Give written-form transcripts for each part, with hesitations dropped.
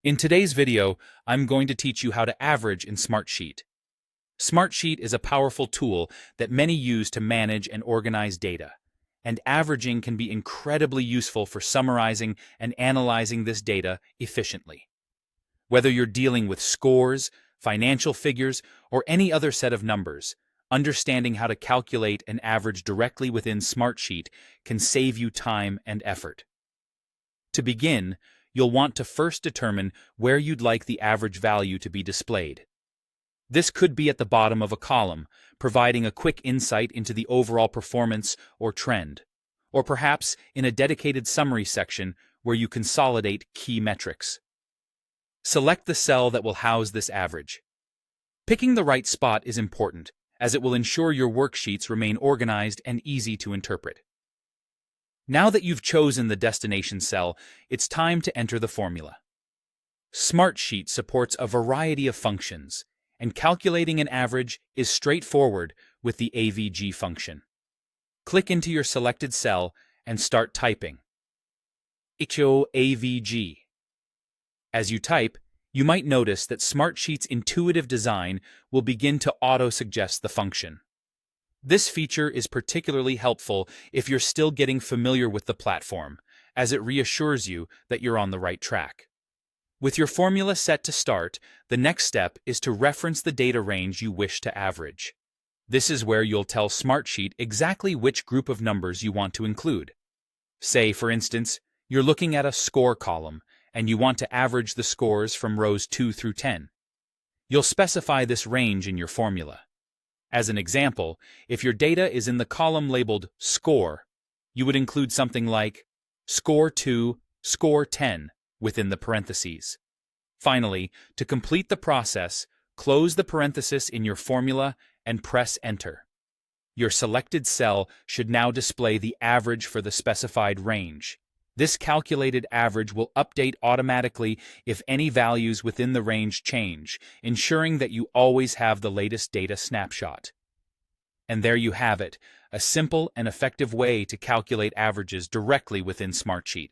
In today's video, I'm going to teach you how to average in Smartsheet. Smartsheet is a powerful tool that many use to manage and organize data, and averaging can be incredibly useful for summarizing and analyzing this data efficiently. Whether you're dealing with scores, financial figures, or any other set of numbers, understanding how to calculate and average directly within Smartsheet can save you time and effort. To begin, you'll want to first determine where you'd like the average value to be displayed. This could be at the bottom of a column, providing a quick insight into the overall performance or trend, or perhaps in a dedicated summary section where you consolidate key metrics. Select the cell that will house this average. Picking the right spot is important, as it will ensure your worksheets remain organized and easy to interpret. Now that you've chosen the destination cell, it's time to enter the formula. Smartsheet supports a variety of functions, and calculating an average is straightforward with the AVG function. Click into your selected cell and start typing. AVG. As you type, you might notice that Smartsheet's intuitive design will begin to auto-suggest the function. This feature is particularly helpful if you're still getting familiar with the platform, as it reassures you that you're on the right track. With your formula set to start, the next step is to reference the data range you wish to average. This is where you'll tell Smartsheet exactly which group of numbers you want to include. Say, for instance, you're looking at a score column, and you want to average the scores from rows 2 through 10. You'll specify this range in your formula. As an example, if your data is in the column labeled Score, you would include something like Score 2, Score 10 within the parentheses. Finally, to complete the process, close the parenthesis in your formula and press Enter. Your selected cell should now display the average for the specified range. This calculated average will update automatically if any values within the range change, ensuring that you always have the latest data snapshot. And there you have it, a simple and effective way to calculate averages directly within Smartsheet.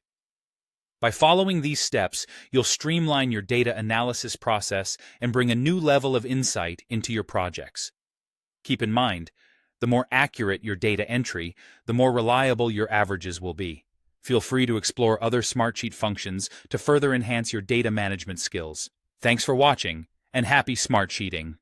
By following these steps, you'll streamline your data analysis process and bring a new level of insight into your projects. Keep in mind, the more accurate your data entry, the more reliable your averages will be. Feel free to explore other Smartsheet functions to further enhance your data management skills. Thanks for watching, and happy Smartsheeting!